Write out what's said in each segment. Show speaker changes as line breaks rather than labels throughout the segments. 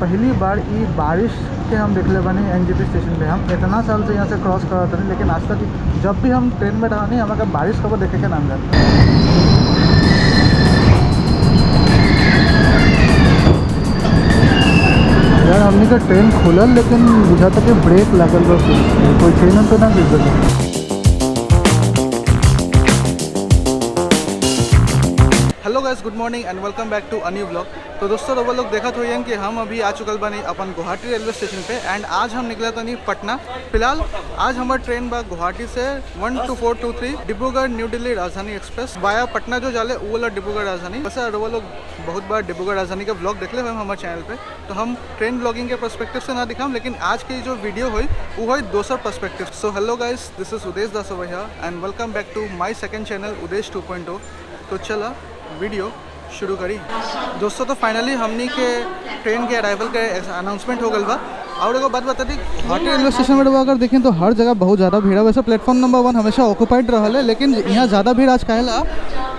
पहली बार ये बारिश के हम देखले बनी एनजेपी स्टेशन पे। हम इतना साल से यहाँ से क्रॉस करते नहीं, लेकिन आज तक जब भी हम ट्रेन में रहा नहीं हमारे बारिश खबर देखे के नाम जाता। यार हमने का ट्रेन खुलल लेकिन बुझाता कि ब्रेक लगल बा, कोई ट्रेन तो ना गिर गई। Hello guys, good morning and welcome back to a new blog. तो दोस्तों वो लोग देखा तो कि हम अभी आ चुकल बानी अपन गुवाहाटी रेलवे स्टेशन पे एंड आज हम निकला था नहीं पटना। फिलहाल आज हमारा ट्रेन बा गुवाहाटी से 12423 डिब्रूगढ़ न्यू दिल्ली राजधानी एक्सप्रेस वाया पटना जो जाले वो वाला डिब्रूगढ़ राजधानी। वैसे वो लोग बहुत बार डिब्रूगढ़ राजधानी का ब्लॉग देख ले हुए हमारे चैनल पे, तो हम ट्रेन ब्लॉगिंग के पर्सपेक्टिव से ना दिखाम, लेकिन आज की जो वीडियो हुई वो है दूसरा perspective. So hello guys, this is Udesh Dasovaiya and welcome back to my second channel Udesh 2.0। तो चला वीडियो शुरू करी दोस्तों। तो फाइनली हमनी के ट्रेन के अराइवल के अनाउंसमेंट हो गल बा। और एगो बात बता दी, गुवाहाटी रेलवे स्टेशन में अगर देखें तो हर जगह बहुत ज़्यादा भीड़ है। वैसे प्लेटफॉर्म नंबर 1 हमेशा ऑक्यूपाइड रहा है, लेकिन यहाँ ज़्यादा भीड़ आज काहेला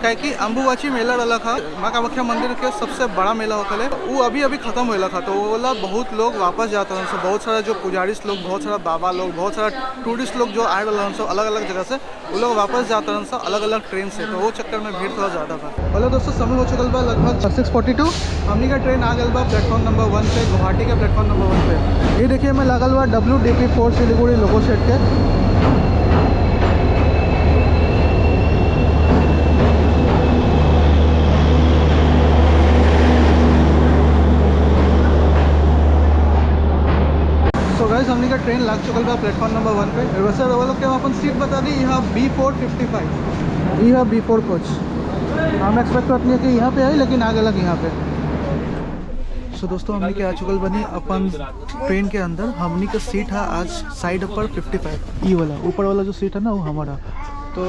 काहे कि अम्बुबाची मेला रहा था, माँ कामाख्या मंदिर के सबसे बड़ा मेला होता है, वो अभी खत्म होला था। तो वो बहुत लोग वापस जाते हैं, बहुत सारा जो पुजारी लोग, बहुत सारा बाबा लोग, बहुत सारा टूरिस्ट लोग जो आए रहा हैं अलग अलग जगह से, वो लोग वापस जाते हैं अलग अलग ट्रेन से। तो वो चक्कर में भीड़ थोड़ा ज़्यादा था। हेलो दोस्तों, समय हो चुकल बा लगभग 6:42। हमनी का ट्रेन आ गल बा प्लेटफॉर्म नंबर 1 पे, गुवाहाटी के प्लेटफॉर्म नंबर 1 पे। ये देखिए मैं लागल बा WDP4 सिलीगुड़ी लोगो सेट के। तो गाइस हमने का ट्रेन लग चुकल बा प्लेटफॉर्म नंबर 1 पे। वैसे वो लोग के अपन सीट बता दी, यहाँ B455, यह B4 कोच। हम एक्सपेक्ट करते हैं कि यहाँ पे आई, लेकिन आगे लग यहाँ पे। सो दोस्तों हमने के आ चुकल बनी अपन ट्रेन के अंदर। हमने का सीट है आज साइड पर 55, ये वाला ऊपर वाला जो सीट है ना वो हमारा। तो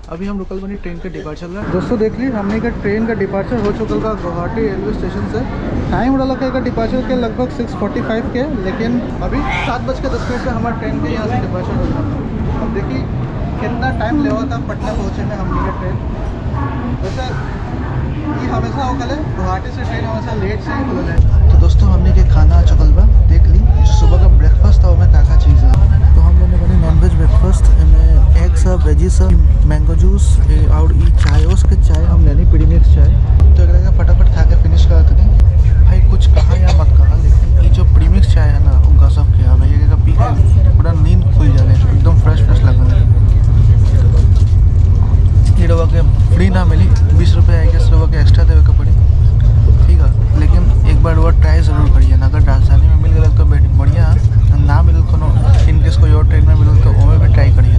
अभी हम रुकल बनी ट्रेन का डिपार्चर ला। दोस्तों देख ली हमने का ट्रेन का डिपार्चर हो चुकल बा गुवाहाटी रेलवे स्टेशन से। टाइम रहा का डिपार्चर के लगभग 6:45 के, लेकिन अभी 7:10 पे हमारे ट्रेन के यहाँ से डिपार्चर हो रहा। अब देखिए कितना टाइम ले था पटना पहुँचे में हमने का ट्रेन। वैसे ये हमेशा होकल है, गुवाहाटी से ट्रेन हमेशा लेट से ही खुल है। तो दोस्तों हमने के खाना आ चुकल बा, देख ली जो सुबह का ब्रेकफास्ट था उसमें क्या चीज़ है। तो हम लोगों ने बनी नॉनवेज ब्रेकफास्ट में एग सब, वेजी सब, मैंगो जूस और ये चाय, उसके चाय हम लेनी प्रीमिक्स चाय। तो एक फटाफट खा के फिनिश करा था। भाई कुछ कहा या मत कहा, लेकिन ये जो प्रीमिक्स चाय है ना वो गजब किया भाई। एक पी के पूरा नींद खुल जाए, एकदम फ्रेश लगा। ये रवा के फ्री ना मिली, 20 रुपये आई गेस रवा के एक्स्ट्रा देवे के पड़ी, ठीक है। लेकिन एक बार वो ट्राई ज़रूर करिए ना। अगर राजधानी में मिल गया तो बढ़िया, ना मिल को इनकेस कोई और ट्रेन में मिल तो वो भी ट्राई करिए।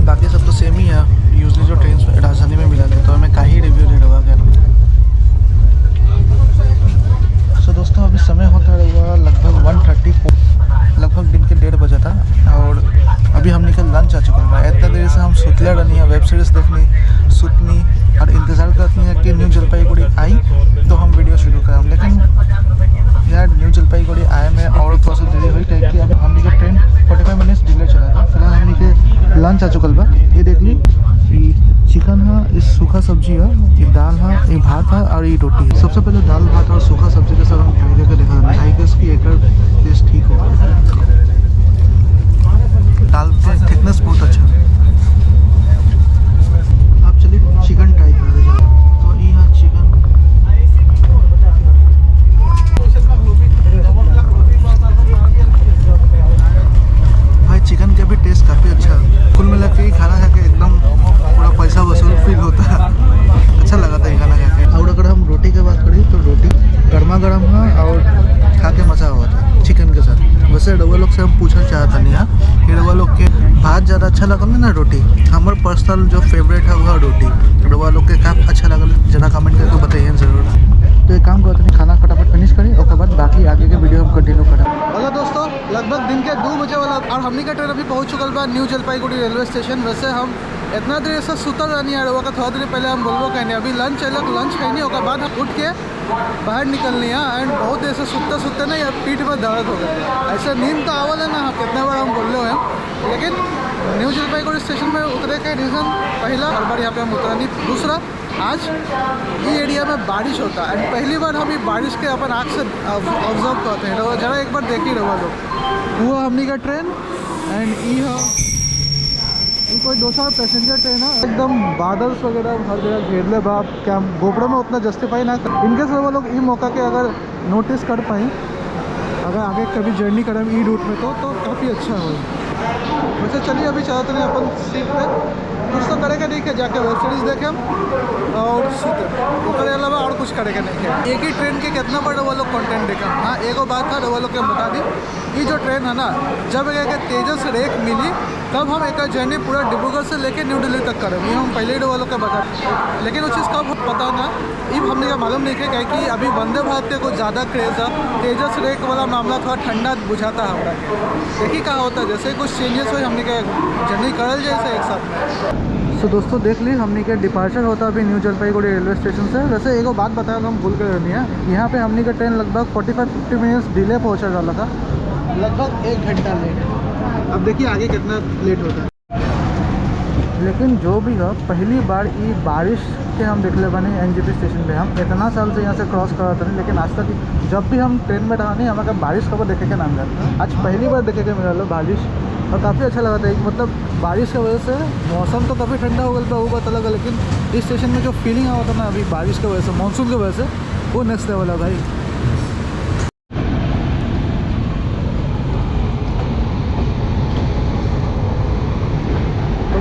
बाकी सब तो सेम ही है, यूजली जो ट्रेन राजधानी में मिला तो हमें का ही रिव्यू दे रहा है। सो दोस्तों अभी समय होता रहेगा लगभग 1:34, लगभग दिन के 1:30 बजे था। और अभी हम निकल लंच आ चुका है। इतना देर से हम सुतले रहनी है, वेब सीरीज़ देखनी, सुतनी और इंतज़ार करनी है कि न्यू जलपाईगुड़ी आई तो हम वीडियो शुरू करें। लेकिन यार न्यू जलपाईगुड़ी आए में और थोड़ा सा देरी हुई कि अभी हमने के ट्रेन 45 मिनट्स डिले चला था। फिलहाल हमने के लंच आ चुकल बा। ये देख ली, ये चिकन है, इस सूखा सब्जी है, ये दाल है, ये भात है और ये रोटी है। सबसे पहले दाल भात और सूखा सब्जी के साथ हम ट्राई करके देखा था। आई गेस की एक टेस्ट ठीक हो। दाल का थिकनेस बहुत अच्छा है। आप चलिए चिकन ट्राई कर दे। तो ये है चिकन, भाई चिकन का भी टेस्ट काफ़ी अच्छा है। कुल मिला के खाना खा के एकदम पूरा पैसा वसूल फील होता है। अच्छा लगा था ये खाना खा के। और अगर हम रोटी की बात करें तो रोटी गर्मा गर्म है और खा के मज़ा हुआ था चिकन के साथ। वैसे रवा लोग से हम पूछना चाहता नहीं है कि रवा लोग के भात ज़्यादा अच्छा लगल ना रोटी। हमारे पर्सनल जो फेवरेट है वह रोटी। रवा लोग के काफ़ी अच्छा लगल, ज़रा कमेंट करके बताइए ज़रूर। तो एक काम करते हैं, खाना फटाफट फिनिश करें और बाद बाकी आगे के वीडियो हम कंटिन्यू करें। हेलो दोस्तों, लगभग दिन के 2 बजे वाला और हमने का ट्रेन अभी पहुँच चुकल बा न्यू जलपाईगुड़ी रेलवे स्टेशन। वैसे हम इतना देर से सुतल रहनी है, का थोड़ा देर पहले हम बोलबो कहनी अभी लंच अलग लंच कहनी, और बाद हम उठ के बाहर निकलनी है। एंड बहुत देर से सुतते सुतते ना यार पीठ में दर्द हो गया। ऐसे नींद तो आवल है ना, कितना बार हम बोल रहे हैं। लेकिन न्यू जलपाईगुड़ी स्टेशन में उतरे का रीज़न पहला, हर बार यहाँ पे हम उतरा नहीं। दूसरा आज ये एरिया में बारिश होता है एंड पहली बार हम ये बारिश के अपन आँख से ऑब्जर्व करते हैं। तो जरा एक बार देख ही रहो लोग, हुआ हमने का ट्रेन एंड ये कोई दूसरा पैसेंजर ट्रेन है। एकदम बादल्स वगैरह हर जगह घेर ले बाप, क्या गोप्रो में उतना जस्टिफाई ना कर। इनके से वो लोग ई मौका के अगर नोटिस कर पाए, अगर आगे कभी जर्नी करें ई रूट में तो काफ़ी अच्छा हो। वैसे चलिए अभी चलते हैं अपन सीट पे, कुछ तो करेगा नहीं है, जाके वेब सीरीज देखें हम और सीते उसके अलावा और कुछ करेगा नहीं है। एक ही ट्रेन के कितना बड़ा वो लोग कंटेंट देखें। हाँ एगो बात था वो लोग के बता दी, ये जो ट्रेन है ना, जब एक तेजस रेक मिली तब हम एक जर्नी पूरा डिब्रूगढ़ से लेके न्यू दिल्ली तक करें। ये हम पहले ही वो लोग के बता, लेकिन वो चीज़ का पता ना अब हमने का मालूम नहीं है कि अभी वंदे भारत के कुछ ज़्यादा क्रेज़ है। तेजस रेक वाला मामला थोड़ा ठंडा बुझाता है हमारा के, देखिए कहाँ होता है। जैसे कुछ चेंजेस हुए हमने के जर्नी करल जैसे एक साथ में। तो दोस्तों देख ली हमने के डिपार्चर होता है अभी न्यू जलपाईगुड़ी रेलवे स्टेशन से। वैसे एक बात बताया तो हम भूल कर रहनी है, यहाँ पे हमने का ट्रेन लगभग 45-50 मिनट्स डिले पहुँचा वाला था, लगभग 1 घंटा लेट। अब देखिए आगे कितना लेट होता है। लेकिन जो भी हो, पहली बार ये बारिश के हम देख ले बने एनजेपी स्टेशन पे। हम इतना साल से यहाँ से क्रॉस करा था, लेकिन आज तक जब भी हम ट्रेन में रहा नहीं हमारा बारिश खबर देखे के नाम जाता। आज पहली बार देखे के मिला लो बारिश, और काफ़ी अच्छा लगा था। मतलब बारिश की वजह से मौसम तो काफ़ी ठंडा हो गया, वो बात अलग है, लेकिन इस स्टेशन में जो फीलिंग आ था ना अभी बारिश की वजह से, मानसून की वजह से, वो नेक्स्ट लेवल है भाई।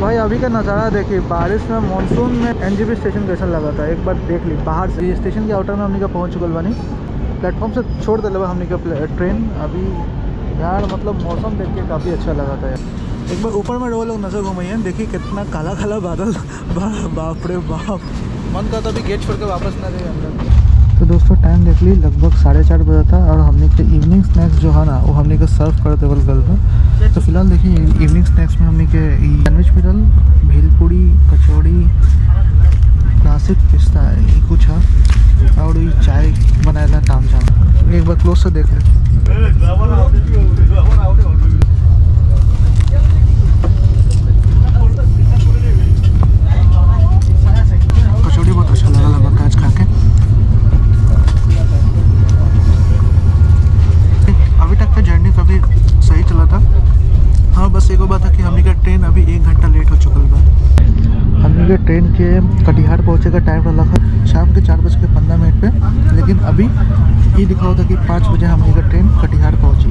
भाई अभी का नज़ारा देखिए, बारिश में मानसून में एनजेपी स्टेशन कैसा लगा था एक बार देख ली बाहर से। स्टेशन के आउटर में हमने का पहुँच चुकल बानी, प्लेटफॉर्म से छोड़ दिले हमने का ट्रेन अभी यार। मतलब मौसम देख के काफ़ी अच्छा लगा था यार। एक बार ऊपर में वो लोग नज़र घुमाइए, देखिए कितना काला काला बादल बाप रे बाप, मन का तो अभी गेट छोड़ के वापस ना जाए अंदर। तो दोस्तों टाइम देख ली लगभग 4:30 बजे था, और हमने के इवनिंग स्नैक्स जो है ना वो हमने के सर्व कर देवल गल था। तो फिलहाल देखिए इवनिंग स्नैक्स में हमने के सैंडविच मिलल, भेलपूड़ी, कचौड़ी, क्लासिक पिस्ता ये कुछ है, और ये चाय बनाया ताम झाम। एक बार क्लोज से देख ले। कचौड़ी बहुत अच्छा लगा आज खा के। अभी तक का जर्नी काफ़ी सही चला था। हाँ बस एक बात है कि हमने का ट्रेन अभी 1 घंटा लेट हो चुका है। हमने के ट्रेन के कटिहार पहुँचे का टाइम रहा था शाम के 4:15 पे, लेकिन अभी ये लिखा होता कि 5 बजे हमने का ट्रेन कटिहार पहुँची।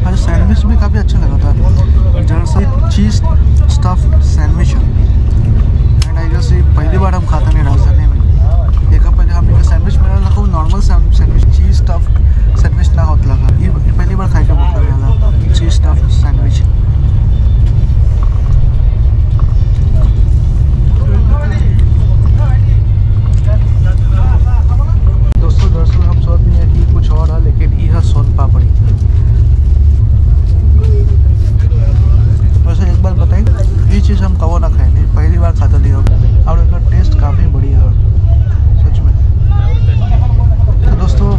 और सैंडविच भी काफ़ी अच्छा लगा था, जरा सा चीज़ स्टफ सैंडविच है, एंड आई गेस पहली बार हम खाते नहीं राजधानी में। देखा पहले हमने सैंडविच मेरा लगा वो नॉर्मल सैंडविच चीज़ स्टफ सैंडविच ना होता लगा, ये पहली बार खाई के भूख लग रहा था चीज़ स्टफ सैंडविच। दोस्तों दरअसल हम सोच नहीं है कि कुछ और है, लेकिन यह सोन पापड़ी। वैसे एक बार बताइए ये चीज़ हम कबो ना खाए नहीं, पहली बार खाता दिया, और इसका टेस्ट काफ़ी बढ़िया है सच में। तो दोस्तों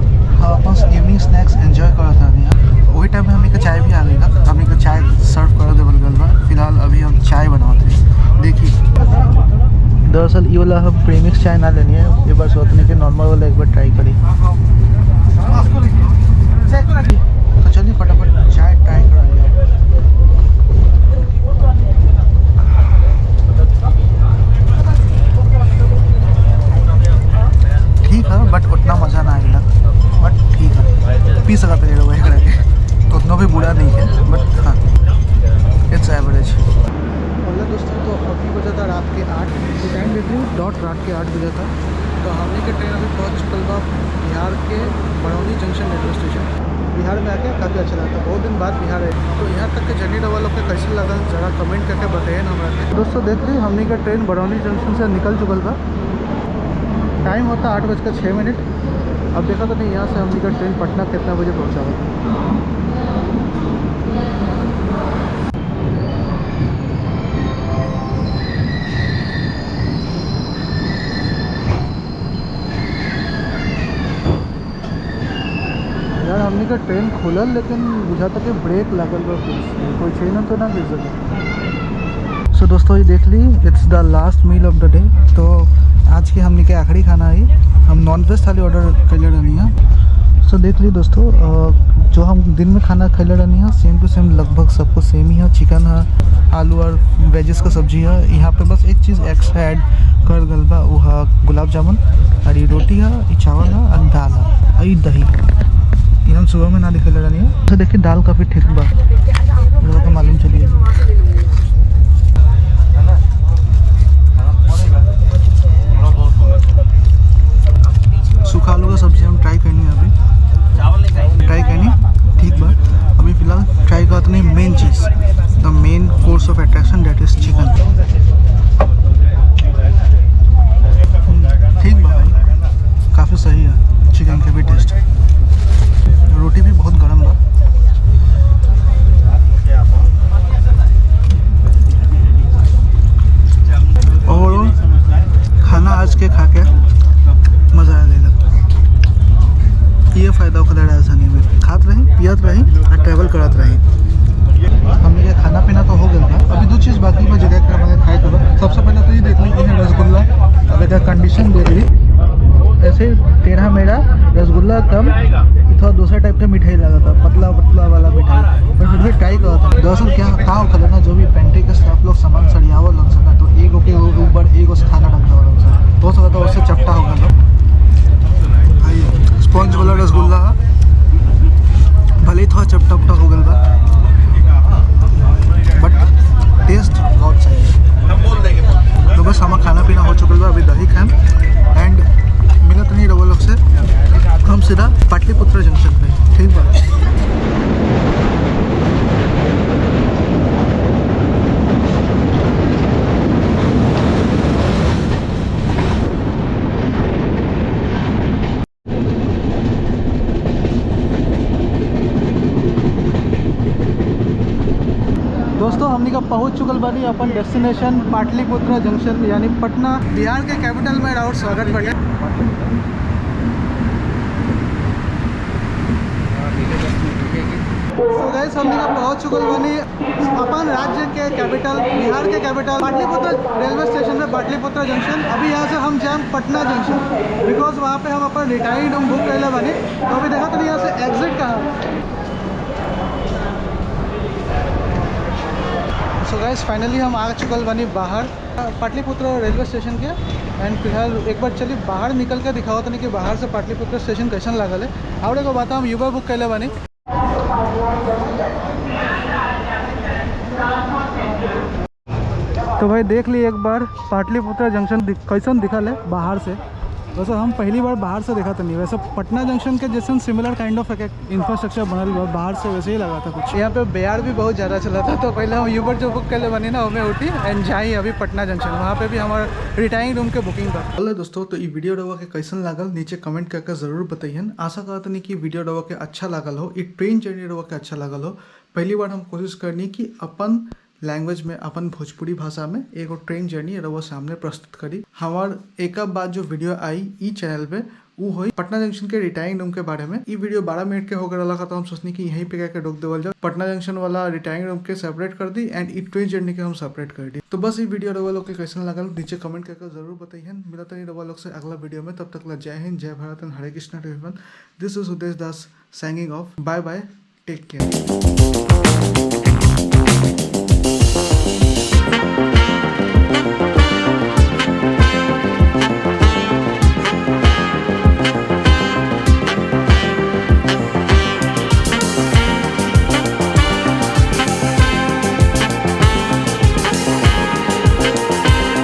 अपन इवनिंग स्नैक्स एंजॉय करा था यहाँ, वही टाइम में हमने का चाय भी आ गई था, हमने का चाय सर्व कर देवल गल बा। फिलहाल अभी हम चाय बनाते हैं। देखिए दरअसल ये वाला हम प्रीमिक्स चाय ना लेनी है, ये बस सोचने के नॉर्मल वाला एक बार ट्राई करी। तो चलिए फटाफट चाय ट्राई करा लिया। ठीक है बट उतना मज़ा ना आएगा, बट ठीक है पी सकते हैं वही करके, तो उतना भी बुरा नहीं है, बट हाँ इट्स एवरेज। बोले दोस्तों तो अभी बजा था रात के 8, टाइम देख रही हूँ डॉट रात के 8 बजे था। तो हमने के ट्रेन अभी पहुँच चुकल था बिहार के Barauni junction railway station. Bihar में आके काफ़ी अच्छा लगा, बहुत दिन बाद बिहार है। तो यहाँ तक के जर्नी वालों के कैसे लगा ज़रा कमेंट करके बताइए ना हमारे। दोस्तों देख ली हमने का ट्रेन बरौनी जंक्शन से निकल चुकल था, टाइम होता 8:06। अब देखा तो नहीं यहाँ से हमने का ट्रेन पटना कितना बजे पहुँचा हुआ। यार हमने का ट्रेन खुलल, लेकिन बुझाता कि ब्रेक लगल बा, कोई चेन तो ना गिर सके। सो दोस्तों ये देख ली, it's the last meal of the day. तो आज की हमने के आखिरी खाना आई, हम नॉन वेज थाली ऑर्डर कैले रहनी है। सो देख ली दोस्तों, जो हम दिन में खाना खैले रहनी है सेम टू सेम लगभग सबको सेम ही है। चिकन है, आलू और वेजेस का सब्जी है। यहाँ पे बस एक चीज़ एक्स्ट्रा ऐड कर गलबा, वो है गुलाब जामुन, और ये रोटी है, ये चावल है और दाल है, और ये दही। ये हम सुबह में ना दिखे रहनी है। तो देखिए दाल काफ़ी ठीक बा, लोगों को मालूम चलिए। सूखा आलू का सब्जी हम ट्राई करनी है, अभी ट्राई करनी ठीक बा। अभी फिलहाल ट्राई करते नहीं main cheese, the main course of attraction, that is chicken. ठीक बा भाई, काफ़ी सही है चिकन का भी टेस्ट। रोटी भी बहुत गर्म बा। और खाना आज के खा के मज़ा आ गया। ये फ़ायदा होता है राजधानी में, खात रही पियत रही और ट्रैवल करत रही। हमने खाना पीना तो हो गया था, अभी दो चीज़ बाकी में जगह का हमें खाए तो सबसे पहले तो ये देख ली कि रसगुल्ला, अब एक कंडीशन देख ली ऐसे तेरह मेरा रसगुल्ला कम, थोड़ा दूसरा टाइप का मिठाई लगा था, पतला पतला वाला मिठाई, पर फिर भी ट्राई करा था। दरअसल क्या कहा खा ना, जो भी पेंट्री के स्टाफ लोग सामान सरियावा लग सका, तो एक के ऊपर एक खाना रखा लग सका, हो सका तो उससे चपटा होगा लोग। स्पॉन्ज वाला रसगुल्ला भले ही थोड़ा चपटा उपटा हो गया बा, बट टेस्ट बहुत सही है। तो बस हमारा खाना पीना हो चुका बा, अभी दही खाएं एंड मिलत नहीं रहो लोग से, हम सीधा पाटलिपुत्र जंक्शन पे। ठीक बा। दोस्तों हमने का पहुंच चुकल बानी अपन डेस्टिनेशन पाटलिपुत्र जंक्शन, यानी पटना, बिहार के कैपिटल में। और स्वागत बढ़िया। तो गाइस हमने का पहुंच चुकल बानी अपन राज्य के कैपिटल, बिहार के कैपिटल पाटलिपुत्र रेलवे स्टेशन में, पाटलिपुत्र जंक्शन। अभी यहाँ से हम जाएँ पटना जंक्शन, बिकॉज वहाँ पे हम अपन रिटायर्ड रूम बुक कैले बानी। तो अभी देखा तो यहाँ से एग्जिट कहाँ। सो गाइस फाइनली हम आ चुकल बनी बाहर पाटलिपुत्र रेलवे स्टेशन के। एंड फिलहाल एक बार चलिए बाहर निकल के दिखाओ तो नहीं कि बाहर से पाटलिपुत्र स्टेशन कैसन लागल है। और एगो बात हम यूबर बुक कैले बनी। तो भाई देख ली एक बार पाटलिपुत्र जंक्शन कैसन दिखल है बाहर से। वैसे हम पहली बार बाहर से देखा था नहीं, वैसे पटना जंक्शन के जैसे सिमिलर काइंड ऑफ इंफ्रास्ट्रक्चर बनल हुआ, बाहर से वैसे ही लगा था कुछ। यहाँ पे बेयार भी बहुत ज़्यादा चला था, तो पहले हम यूबर जो बुक कर ले बनी ना हमें उठी एंड जाई अभी पटना जंक्शन, वहाँ पे भी हमारा रिटायरिंग रूम के बुकिंग था। हेलो दोस्तों, तो ये वीडियो रवा के कैसन लागल नीचे कमेंट करके ज़रूर बताइए। आशा करते नहीं कि वीडियो रवा के अच्छा लागल हो, ये ट्रेन जर्नी रवा के अच्छा लागल हो। पहली बार हम कोशिश करनी कि अपन लैंग्वेज में, अपन भोजपुरी भाषा में एगो ट्रेन जर्नी रवा सामने प्रस्तुत करी। हमार एक बाद जो वीडियो आई ई चैनल पे वो हुई पटना जंक्शन के रिटायरिंग रूम के बारे में। ये वीडियो 12 मिनट के होकर लगा, तो हम सोचनी कि यहीं पे क्या रोक देवल जाओ, पटना जंक्शन वाला रिटायरिंग रूम के सेपरेट कर दी एंड ई ट्रेन जर्नी के हम सेपरेट कर दी। तो बस ये वीडियो रवा लोग के कैसन लगल नीचे कमेंट करके जरूर बताइए। मिलता नहीं रवा लोग से अगला वीडियो में, तब तक जय हिंद, जय भारत एंड हरे Krishna to everyone. This is Udesh Das signing off. Bye bye, take care.